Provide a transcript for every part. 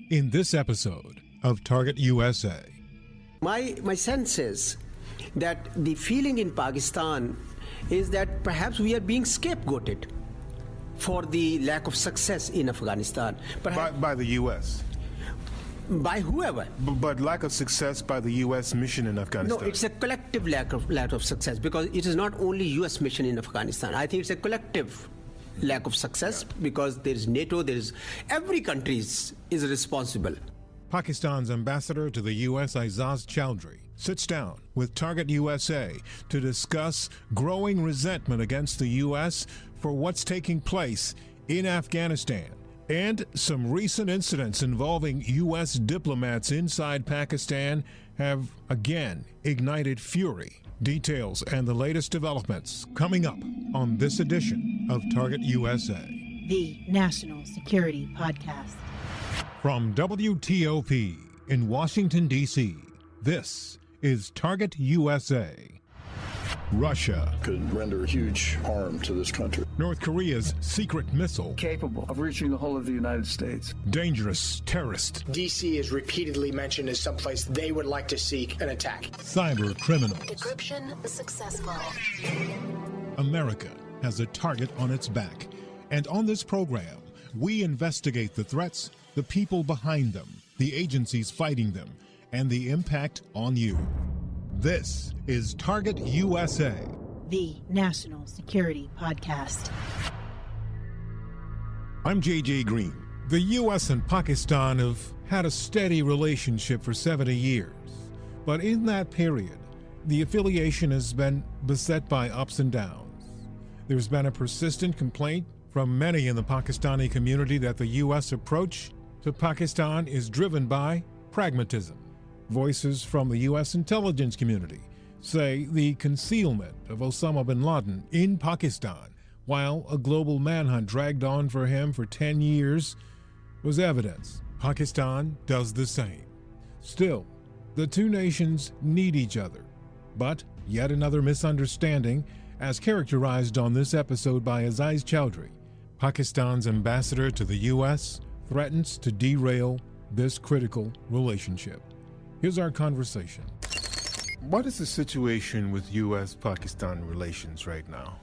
in this episode of Target USA. My sense is that the feeling in Pakistan is that perhaps we are being scapegoated for the lack of success in Afghanistan. By the U.S.? By whoever. But lack of success by the U.S. mission in Afghanistan? No, it's a collective lack of success, because it is not only U.S. mission in Afghanistan. I think it's a collective lack of success, because there is NATO, there is every country is responsible. Pakistan's ambassador to the U.S., Aizaz Chaudhry, sits down with Target USA to discuss growing resentment against the U.S. for what's taking place in Afghanistan and some recent incidents involving U.S. diplomats inside Pakistan have again ignited fury. Details and the latest developments coming up on this edition of Target USA, the National Security Podcast. From WTOP in Washington, D.C., this is Target USA. Russia could render huge harm to this country. North Korea's secret missile. Capable of reaching the whole of the United States. Dangerous terrorist. D.C. is repeatedly mentioned as someplace they would like to seek an attack. Cyber criminals. Decryption successful. America has a target on its back. And on this program, we investigate the threats, the people behind them, the agencies fighting them, and the impact on you. This is Target USA, the National Security Podcast. I'm J.J. Green. The U.S. and Pakistan have had a steady relationship for 70 years. But in that period, the affiliation has been beset by ups and downs. There's been a persistent complaint from many in the Pakistani community that the U.S. approach to Pakistan is driven by pragmatism. Voices from the U.S. intelligence community say the concealment of Osama bin Laden in Pakistan, while a global manhunt dragged on for him for 10 years, was evidence Pakistan does the same. Still, the two nations need each other. But yet another misunderstanding, as characterized on this episode by Aizaz Chaudhry, Pakistan's ambassador to the U.S., threatens to derail this critical relationship. Here's our conversation. What is the situation with U.S.-Pakistan relations right now?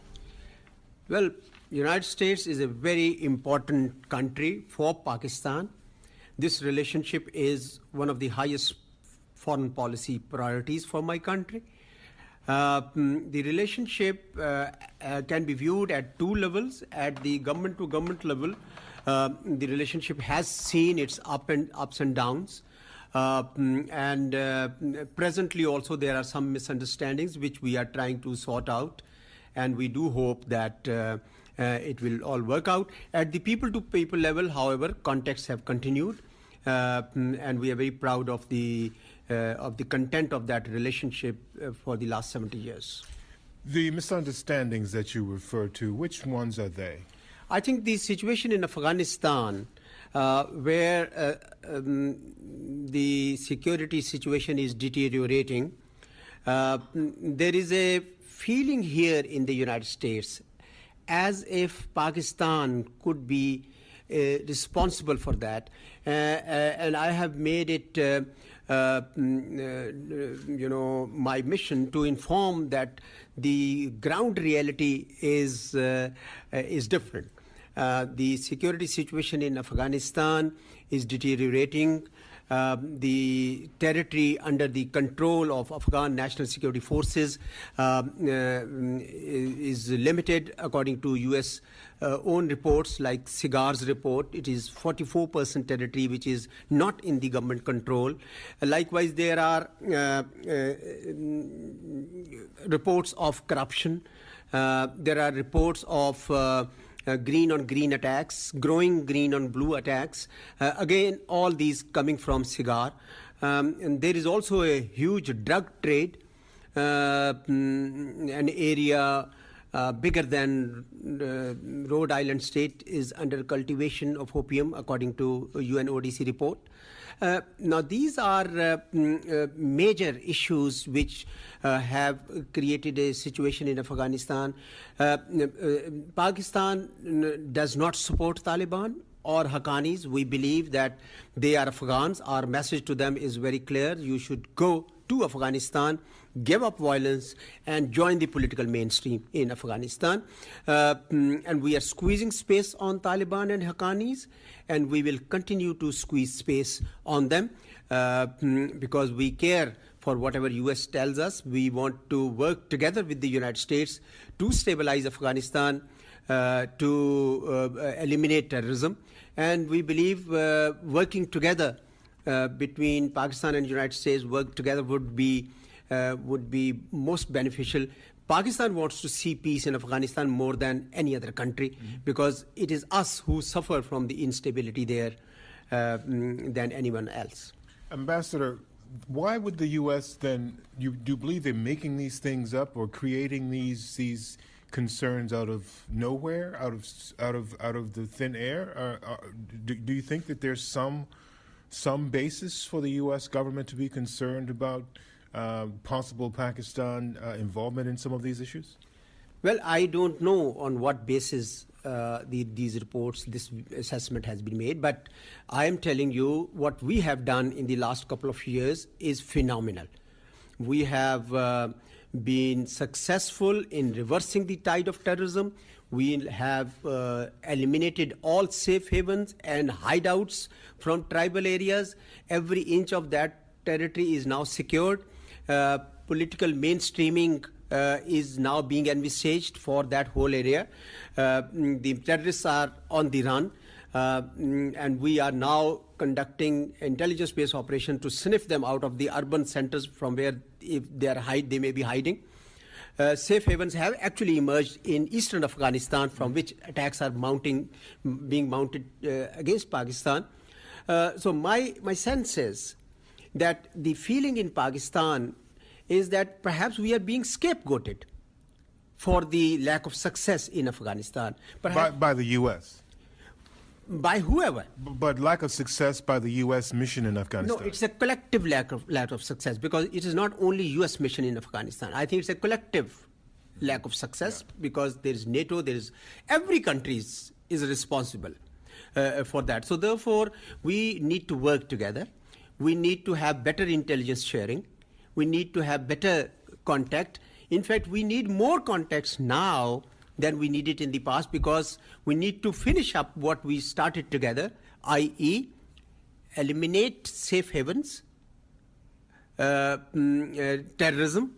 Well, United States is a very important country for Pakistan. This relationship is one of the highest foreign policy priorities for my country. The relationship can be viewed at two levels. At the government-to-government level, the relationship has seen its ups and downs. Presently also there are some misunderstandings which we are trying to sort out, and we do hope that it will all work out. At the people-to-people level, however, contacts have continued, and we are very proud of the content of that relationship for the last 70 years. The misunderstandings that you refer to, which ones are they? I think the situation in Afghanistan, where the security situation is deteriorating, there is a feeling here in the United States as if Pakistan could be responsible for that. And I have made it my mission to inform that the ground reality is different. The security situation in Afghanistan is deteriorating. The territory under the control of Afghan National Security Forces is limited according to U.S. Own reports like SIGAR's report. It is 44% territory which is not in the government control. Likewise, there are reports of corruption. There are reports of green on green attacks, growing green on blue attacks. Again, all these coming from SIGAR. And there is also a huge drug trade, an area bigger than Rhode Island state is under cultivation of opium, according to UNODC report. Now, these are major issues which have created a situation in Afghanistan. Pakistan does not support Taliban or Haqqanis. We believe that they are Afghans. Our message to them is very clear. You should go to Afghanistan, give up violence, and join the political mainstream in Afghanistan. And we are squeezing space on Taliban and Haqqanis, and we will continue to squeeze space on them because we care for whatever U.S. tells us. We want to work together with the United States to stabilize Afghanistan, to eliminate terrorism. And we believe working together between Pakistan and the United States, work together would be most beneficial. Pakistan wants to see peace in Afghanistan more than any other country because it is us who suffer from the instability there than anyone else. Ambassador, why would the U.S. then, do you believe they're making these things up or creating these concerns out of nowhere, out of the thin air? Do you think that there's some basis for the U.S. government to be concerned about possible Pakistan involvement in some of these issues? Well, I don't know on what basis these reports, this assessment has been made, but I am telling you what we have done in the last couple of years is phenomenal. We have been successful in reversing the tide of terrorism. We have eliminated all safe havens and hideouts from tribal areas. Every inch of that territory is now secured. Political mainstreaming is now being envisaged for that whole area. The terrorists are on the run, and we are now conducting intelligence-based operation to sniff them out of the urban centers from where if they may be hiding. Safe havens have actually emerged in eastern Afghanistan from which attacks are being mounted against Pakistan. So my sense is that the feeling in Pakistan is that perhaps we are being scapegoated for the lack of success in Afghanistan. By the U.S.? By whoever. But lack of success by the U.S. mission in Afghanistan? No, it's a collective lack of success because it is not only U.S. mission in Afghanistan. I think it's a collective lack of success because there is NATO, every country is responsible for that. So therefore, we need to work together. We need to have better intelligence sharing. We need to have better contact. In fact, we need more contacts now than we needed in the past because we need to finish up what we started together, i.e. eliminate safe havens, terrorism,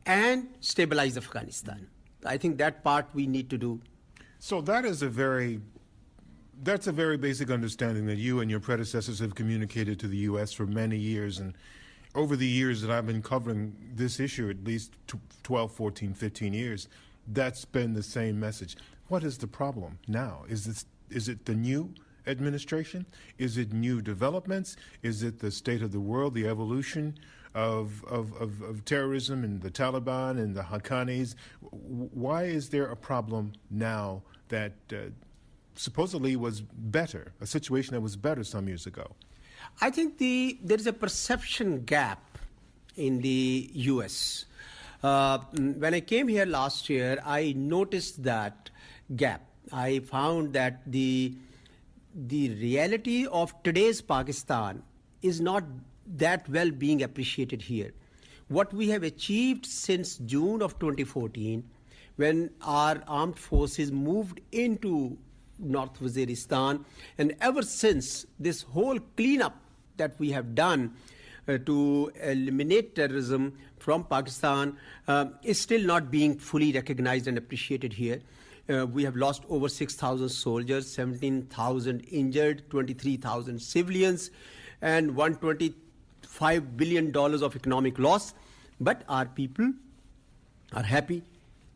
and stabilize Afghanistan. I think that part we need to do. So that's a very basic understanding that you and your predecessors have communicated to the U.S. for many years. And over the years that I've been covering this issue, at least 12, 14, 15 years, that's been the same message. What is the problem now? Is it the new administration? Is it new developments? Is it the state of the world, the evolution of terrorism and the Taliban and the Haqqanis? Why is there a problem now that supposedly was better, a situation that was better some years ago? I think there is a perception gap in the U.S. When I came here last year, I noticed that gap. I found that the reality of today's Pakistan is not that well being appreciated here. What we have achieved since June of 2014, when our armed forces moved into North Waziristan, and ever since this whole cleanup that we have done to eliminate terrorism from Pakistan is still not being fully recognized and appreciated here. We have lost over 6,000 soldiers, 17,000 injured, 23,000 civilians, and $125 billion of economic loss. But our people are happy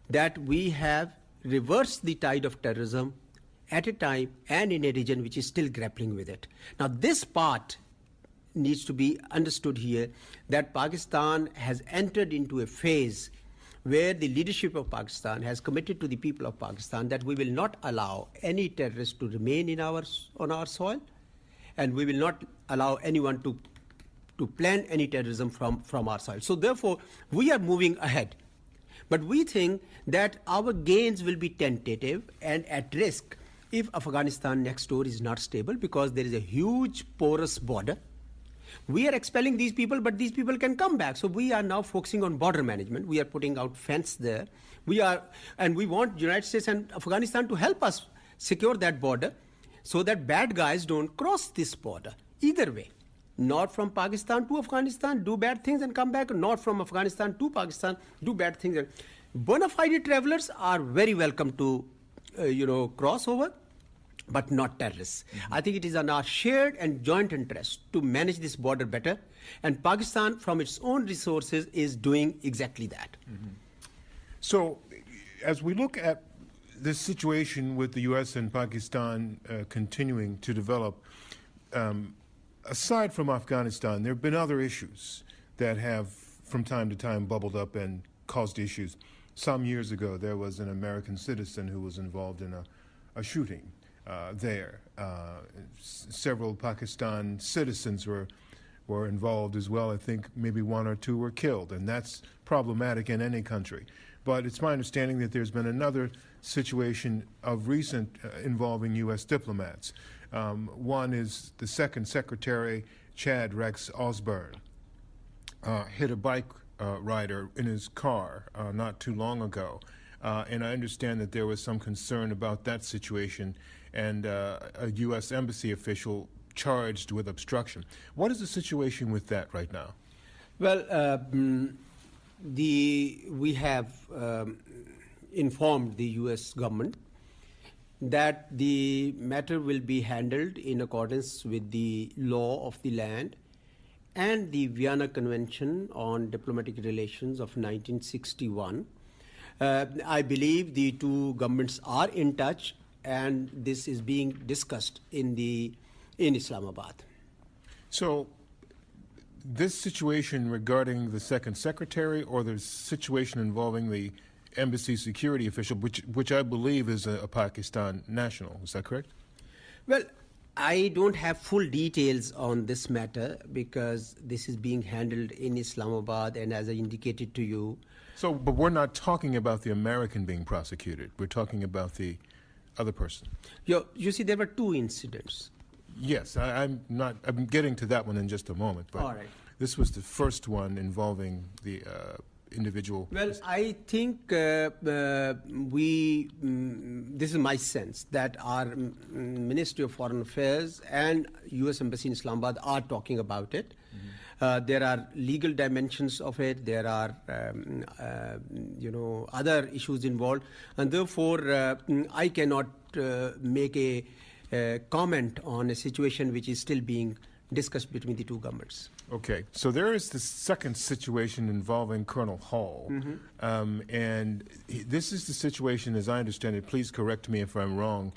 that we have reversed the tide of terrorism at a time and in a region which is still grappling with it. Now, this part needs to be understood here, that Pakistan has entered into a phase where the leadership of Pakistan has committed to the people of Pakistan that we will not allow any terrorist to remain on our soil, and we will not allow anyone to plan any terrorism from our soil. So therefore, we are moving ahead. But we think that our gains will be tentative and at risk if Afghanistan next door is not stable, because there is a huge porous border. We are expelling these people, but these people can come back. So we are now focusing on border management. We are putting out fence there. And we want United States and Afghanistan to help us secure that border so that bad guys don't cross this border. Either way, not from Pakistan to Afghanistan, do bad things and come back, not from Afghanistan to Pakistan, do bad things. Bona fide travelers are very welcome to, cross over, but not terrorists. I think it is in our shared and joint interest to manage this border better, and Pakistan, from its own resources, is doing exactly that. So, as we look at this situation with the U.S. and Pakistan continuing to develop, aside from Afghanistan, there have been other issues that have, from time to time, bubbled up and caused issues. Some years ago, there was an American citizen who was involved in a shooting there. Several Pakistan citizens were involved as well. I think maybe one or two were killed, and that's problematic in any country. But it's my understanding that there's been another situation of recent involving U.S. diplomats. One is the second secretary, Chad Rex Osborne, hit a bike rider in his car not too long ago. And I understand that there was some concern about that situation and a U.S. embassy official charged with obstruction. What is the situation with that right now? Well, we have informed the U.S. government that the matter will be handled in accordance with the law of the land and the Vienna Convention on Diplomatic Relations of 1961. I believe the two governments are in touch, and this is being discussed in Islamabad. So, this situation regarding the second secretary, or the situation involving the embassy security official, which I believe is a Pakistan national, is that correct? Well, I don't have full details on this matter because this is being handled in Islamabad, and as I indicated to you. So, but we're not talking about the American being prosecuted. We're talking about the other person. You see, there were two incidents. Yes, I'm getting to that one in just a moment. But all right. This was the first one involving the individual. Well, I think this is my sense that our Ministry of Foreign Affairs and U.S. Embassy in Islamabad are talking about it. There are legal dimensions of it. There are, other issues involved, and therefore I cannot make a comment on a situation which is still being discussed between the two governments. Okay, so there is the second situation involving Colonel Hall, and this is the situation, as I understand it, please correct me if I'm wrong,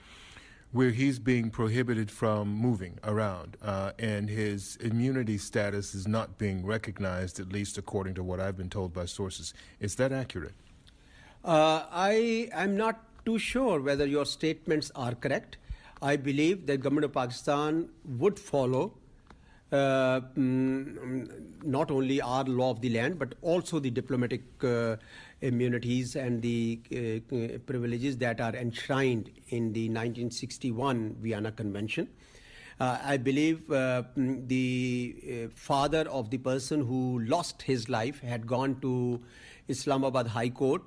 where he's being prohibited from moving around, and his immunity status is not being recognized, at least according to what I've been told by sources. Is that accurate? I'm not too sure whether your statements are correct. I believe the government of Pakistan would follow not only our law of the land, but also the diplomatic immunities and the privileges that are enshrined in the 1961 Vienna Convention. I believe the father of the person who lost his life had gone to Islamabad High Court,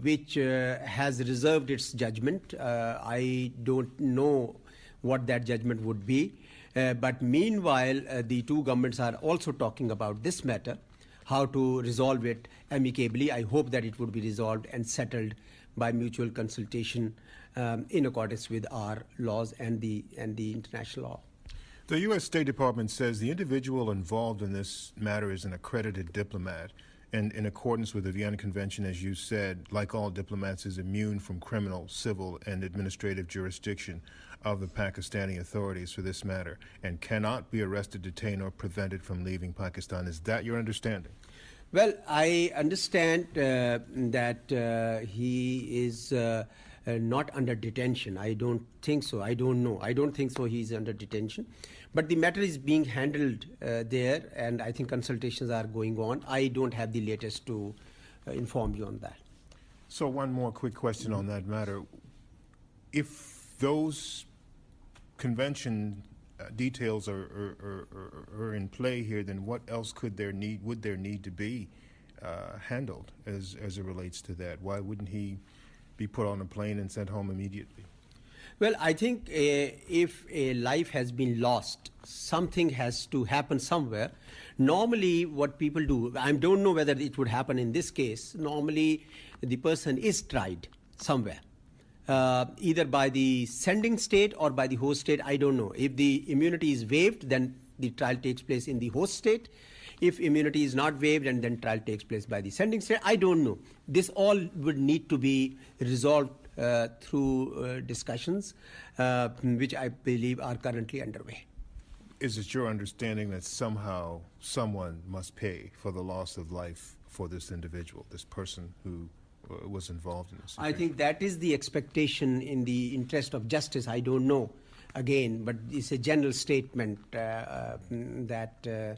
which has reserved its judgment. I don't know what that judgment would be. But meanwhile, the two governments are also talking about this matter, how to resolve it amicably. I hope that it would be resolved and settled by mutual consultation in accordance with our laws and the international law. The U.S. State Department says the individual involved in this matter is an accredited diplomat, and in accordance with the Vienna Convention, as you said, like all diplomats, is immune from criminal, civil, and administrative jurisdiction of the Pakistani authorities for this matter, and cannot be arrested, detained, or prevented from leaving Pakistan. Is that your understanding? Well, I understand that he is not under detention. I don't think so. I don't know. I don't think so he is under detention. But the matter is being handled there, and I think consultations are going on. I don't have the latest to inform you on that. So one more quick question on that matter. If if those convention details are in play here, then what else would there need to be handled as it relates to that? Why wouldn't he be put on a plane and sent home immediately? Well, I think if a life has been lost, something has to happen somewhere. Normally, what people do, I don't know whether it would happen in this case. Normally, the person is tried somewhere, either by the sending state or by the host state. I don't know. If the immunity is waived, then the trial takes place in the host state. If immunity is not waived, and then trial takes place by the sending state, I don't know. This all would need to be resolved through discussions, which I believe are currently underway. Is it your understanding that somehow someone must pay for the loss of life for this individual, this person who was involved in this? I think that is the expectation in the interest of justice. I don't know, again, but it's a general statement that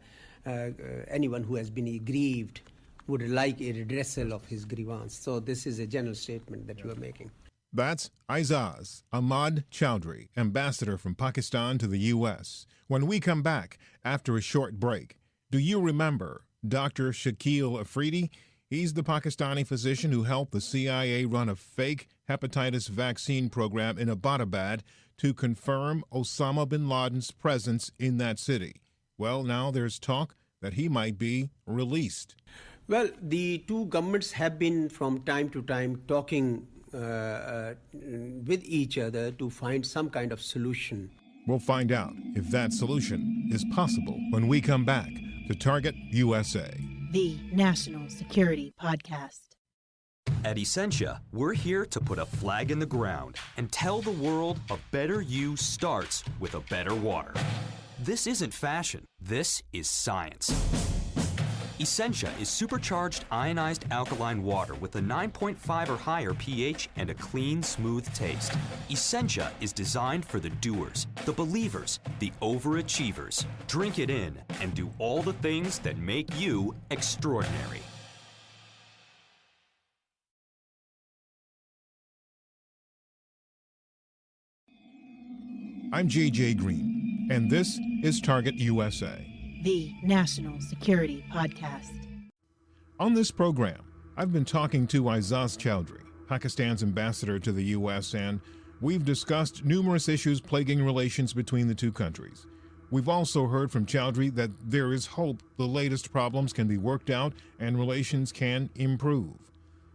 anyone who has been aggrieved would like a redressal of his grievance. So this is a general statement that you are making. That's Aizaz Ahmad Chaudhry, ambassador from Pakistan to the U.S. When we come back after a short break, do you remember Dr. Shakil Afridi? He's the Pakistani physician who helped the CIA run a fake hepatitis vaccine program in Abbottabad to confirm Osama bin Laden's presence in that city. Well, now there's talk that he might be released. Well, the two governments have been from time to time talking with each other to find some kind of solution. We'll find out if that solution is possible when we come back to Target USA, the National Security Podcast. At Essentia, we're here to put a flag in the ground and tell the world a better you starts with a better water. This isn't fashion, this is science. Essentia is supercharged ionized alkaline water with a 9.5 or higher pH and a clean, smooth taste. Essentia is designed for the doers, the believers, the overachievers. Drink it in and do all the things that make you extraordinary. I'm J.J. Green, and this is Target USA, the National Security Podcast. On this program, I've been talking to Aizaz Chaudhry, Pakistan's ambassador to the U.S., and we've discussed numerous issues plaguing relations between the two countries. We've also heard from Chaudhry that there is hope the latest problems can be worked out and relations can improve.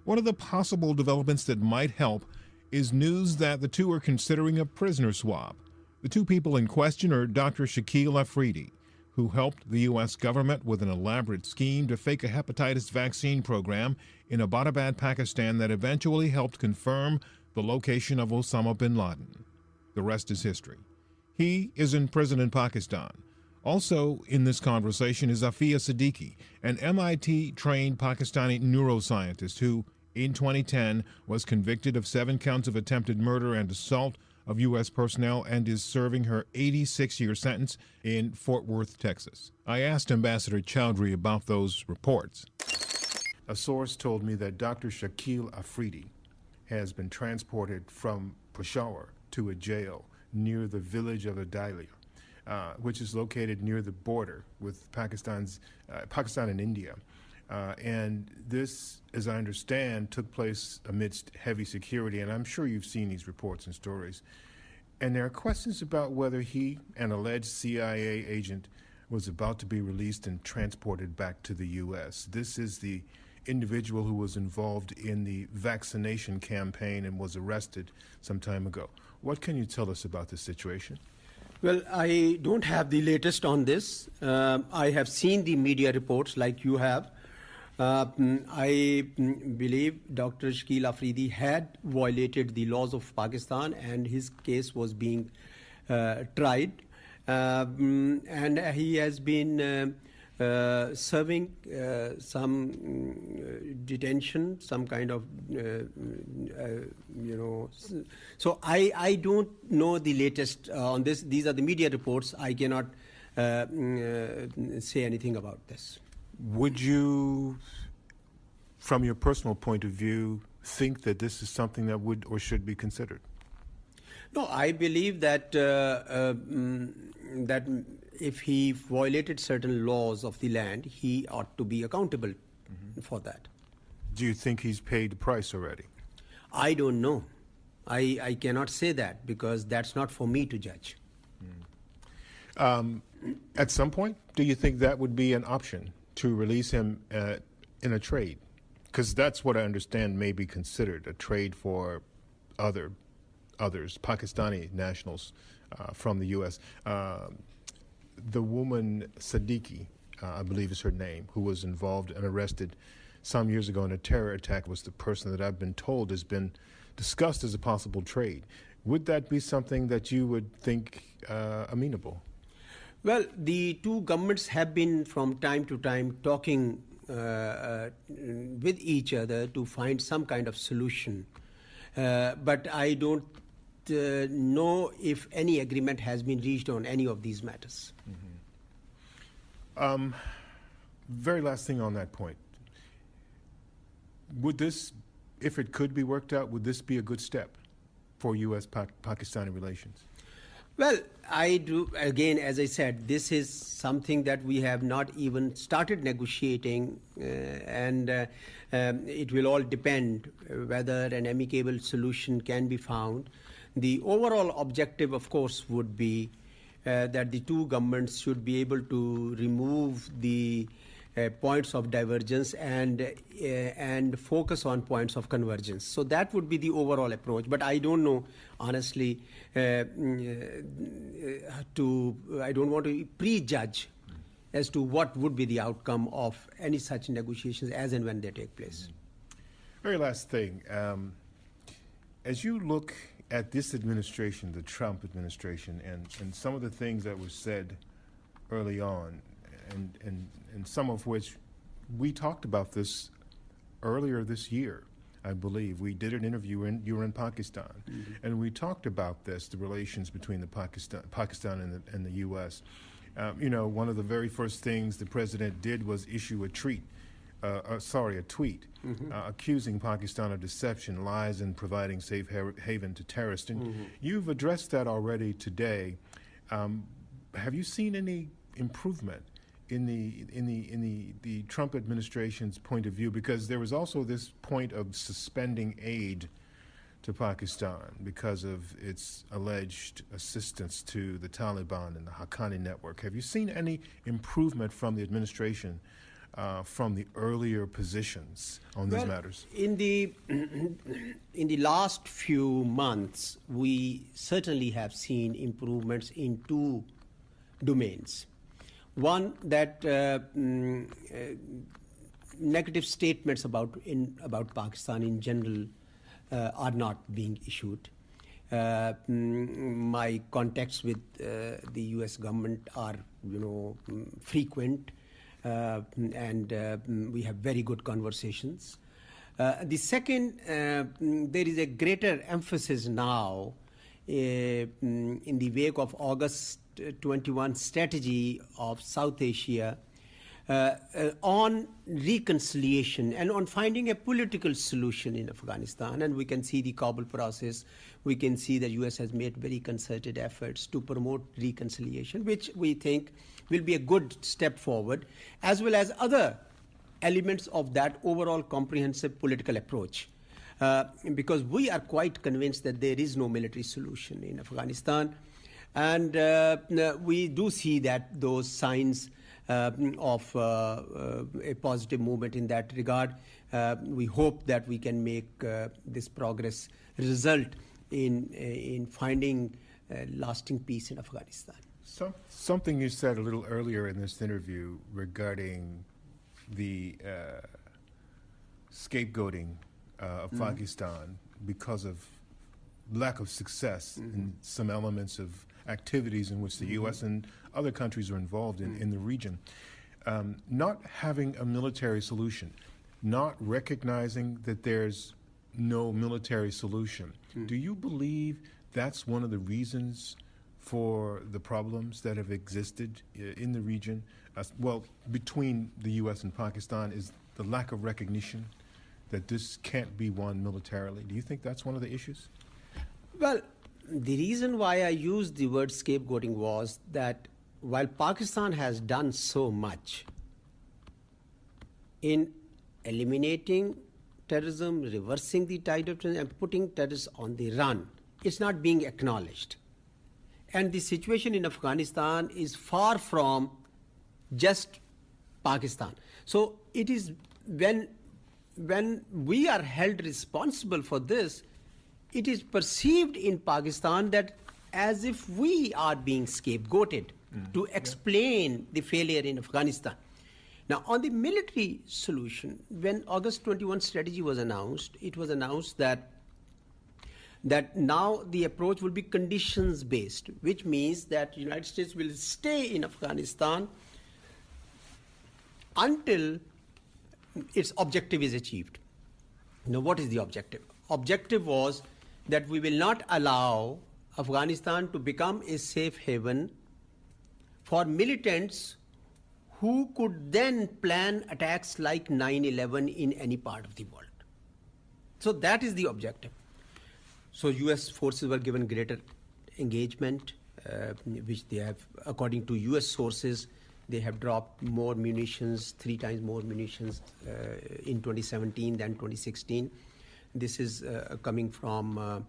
One of the possible developments that might help is news that the two are considering a prisoner swap. The two people in question are Dr. Shakil Afridi, who helped the U.S. government with an elaborate scheme to fake a hepatitis vaccine program in Abbottabad, Pakistan that eventually helped confirm the location of Osama bin Laden. The rest is history. He is in prison in Pakistan. Also in this conversation is Afia Siddiqui, an MIT-trained Pakistani neuroscientist who, in 2010, was convicted of 7 counts of attempted murder and assault of U.S. personnel and is serving her 86-year sentence in Fort Worth, Texas. I asked Ambassador Chaudhry about those reports. A source told me that Dr. Shakil Afridi has been transported from Peshawar to a jail near the village of Adalia, which is located near the border with Pakistan and India. And this, as I understand, took place amidst heavy security, and I'm sure you've seen these reports and stories. And there are questions about whether he, an alleged CIA agent, was about to be released and transported back to the U.S. This is the individual who was involved in the vaccination campaign and was arrested some time ago. What can you tell us about this situation? Well, I don't have the latest on this. I have seen the media reports like you have. I believe Dr. Shakil Afridi had violated the laws of Pakistan and his case was being tried. And he has been serving some detention, some kind of, So I don't know the latest on this. These are the media reports. I cannot say anything about this. Would you, from your personal point of view, think that this is something that would or should be considered? No, I believe that that if he violated certain laws of the land, he ought to be accountable for that. Do you think he's paid the price already? I don't know. I cannot say that because that's not for me to judge. At some point, do you think that would be an option to release him in a trade? Because that's what I understand may be considered a trade for others, Pakistani nationals from the U.S. The woman Siddiqui, I believe is her name, who was involved and arrested some years ago in a terror attack, was the person that I've been told has been discussed as a possible trade. Would that be something that you would think amenable? Well, the two governments have been from time to time talking with each other to find some kind of solution. But I don't know if any agreement has been reached on any of these matters. Very last thing on that point. Would this, if it could be worked out, would this be a good step for U.S.-Pakistani relations? Well, I do, again, as I said, this is something that we have not even started negotiating, and it will all depend whether an amicable solution can be found. The overall objective, of course, would be that the two governments should be able to remove the points of divergence and focus on points of convergence. So that would be the overall approach. But I don't know, honestly, I don't want to prejudge as to what would be the outcome of any such negotiations as and when they take place. Very last thing. As you look at this administration, the Trump administration, and some of the things that were said early on, and some of which we talked about this earlier this year, I believe. We did an interview, you were in Pakistan, and we talked about this, the relations between the Pakistan and the U.S. One of the very first things the president did was issue a tweet accusing Pakistan of deception, lies, and providing safe haven to terrorists. And you've addressed that already today. Have you seen any improvement in the Trump administration's point of view? Because there was also this point of suspending aid to Pakistan because of its alleged assistance to the Taliban and the Haqqani network. Have you seen any improvement from the administration from the earlier positions on these matters? In the last few months, we certainly have seen improvements in two domains. One, that negative statements about Pakistan in general are not being issued. My contacts with the U.S. government are, frequent, and we have very good conversations. The second, there is a greater emphasis now in the wake of August 21 strategy of South Asia on reconciliation and on finding a political solution in Afghanistan. And we can see the Kabul process. We can see the U.S. has made very concerted efforts to promote reconciliation, which we think will be a good step forward, as well as other elements of that overall comprehensive political approach. Because we are quite convinced that there is no military solution in Afghanistan. And we do see that those signs of a positive movement in that regard. We hope that we can make this progress result in finding lasting peace in Afghanistan. Something you said a little earlier in this interview regarding the scapegoating of Pakistan because of lack of success in some elements of activities in which the U.S. and other countries are involved in the region. Not having a military solution, not recognizing that there's no military solution. Do you believe that's one of the reasons for the problems that have existed in the region? Between the U.S. and Pakistan, is the lack of recognition that this can't be won militarily. Do you think that's one of the issues? Well, the reason why I used the word scapegoating was that while Pakistan has done so much in eliminating terrorism, reversing the tide of terrorism, and putting terrorists on the run, it's not being acknowledged. And the situation in Afghanistan is far from just Pakistan. So it is when we are held responsible for this, it is perceived in Pakistan that as if we are being scapegoated to explain the failure in Afghanistan. Now, on the military solution, when August 21 strategy was announced, it was announced that now the approach will be conditions-based, which means that the United States will stay in Afghanistan until its objective is achieved. Now, what is the objective? Objective was that we will not allow Afghanistan to become a safe haven for militants who could then plan attacks like 9/11 in any part of the world. So that is the objective. So U.S. forces were given greater engagement, which they have, according to U.S. sources, they have dropped more munitions, 3 times more munitions in 2017 than 2016. This is coming from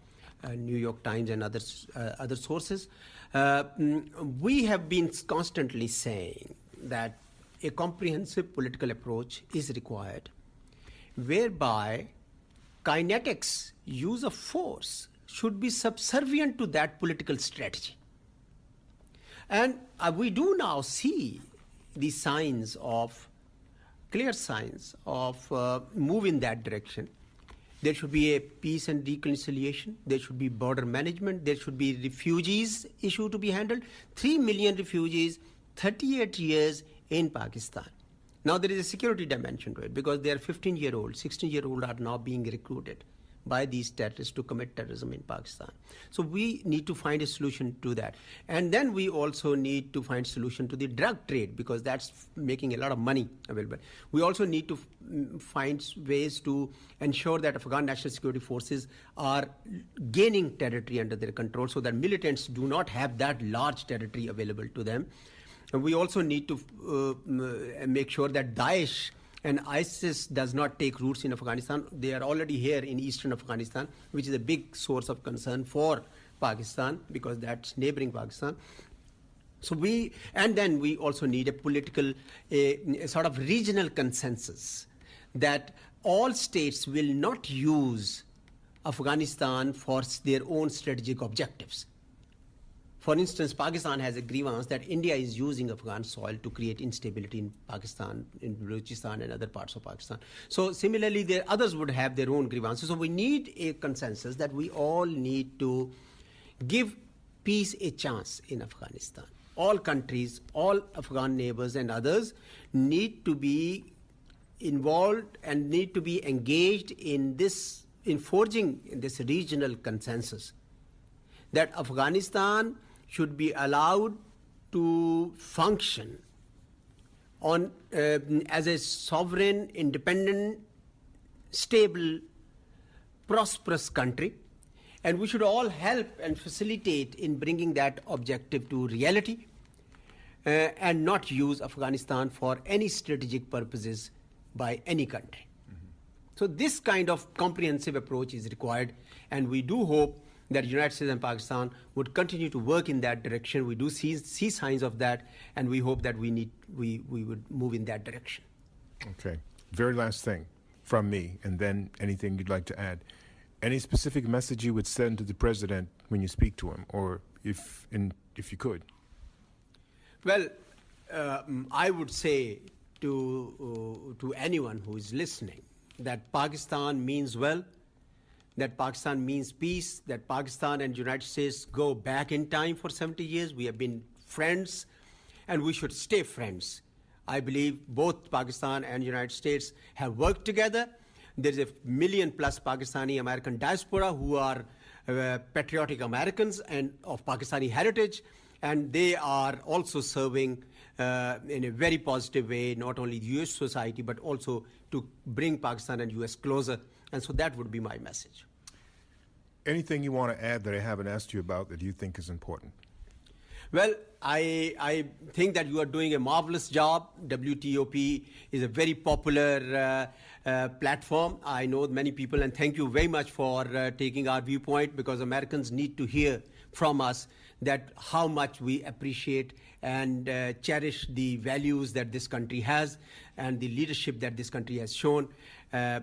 New York Times and other sources. We have been constantly saying that a comprehensive political approach is required, whereby kinetics, use of force, should be subservient to that political strategy. And we do now see the clear signs of move in that direction. There should be a peace and reconciliation. There should be border management. There should be refugees issue to be handled. 3 million refugees, 38 years in Pakistan. Now there is a security dimension to it because they are 15-year-olds, 16-year-olds are now being recruited by these terrorists to commit terrorism in Pakistan. So we need to find a solution to that. And then we also need to find solution to the drug trade because that's making a lot of money available. We also need to find ways to ensure that Afghan National Security Forces are gaining territory under their control so that militants do not have that large territory available to them. And we also need to make sure that Daesh and ISIS does not take roots in Afghanistan. They are already here in eastern Afghanistan, which is a big source of concern for Pakistan because that's neighboring Pakistan. So then we also need a political, a sort of regional consensus that all states will not use Afghanistan for their own strategic objectives. For instance, Pakistan has a grievance that India is using Afghan soil to create instability in Pakistan, in Balochistan and other parts of Pakistan. So similarly, others would have their own grievances. So we need a consensus that we all need to give peace a chance in Afghanistan. All countries, all Afghan neighbors and others need to be involved and need to be engaged in forging this regional consensus that Afghanistan should be allowed to function as a sovereign, independent, stable, prosperous country. And we should all help and facilitate in bringing that objective to reality and not use Afghanistan for any strategic purposes by any country. Mm-hmm. So this kind of comprehensive approach is required, and we do hope that the United States and Pakistan would continue to work in that direction. We do see signs of that, and we hope that we would move in that direction. Okay. Very last thing from me, and then anything you'd like to add. Any specific message you would send to the president when you speak to him, or if you could? Well, I would say to anyone who is listening that Pakistan means well, that Pakistan means peace, that Pakistan and the United States go back in time for 70 years. We have been friends, and we should stay friends. I believe both Pakistan and the United States have worked together. There's a 1 million+ Pakistani American diaspora who are patriotic Americans and of Pakistani heritage, and they are also serving in a very positive way, not only the U.S. society, but also to bring Pakistan and U.S. closer. And so that would be my message. Anything you want to add that I haven't asked you about that you think is important? Well, I think that you are doing a marvelous job. WTOP is a very popular platform. I know many people, and thank you very much for taking our viewpoint, because Americans need to hear from us that how much we appreciate and cherish the values that this country has and the leadership that this country has shown.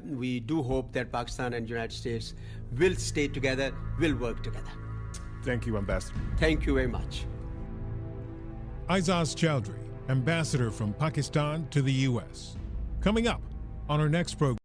We do hope that Pakistan and United States will stay together, will work together. Thank you, Ambassador. Thank you very much. Aizaz Chaudhry, ambassador from Pakistan to the U.S. Coming up on our next program.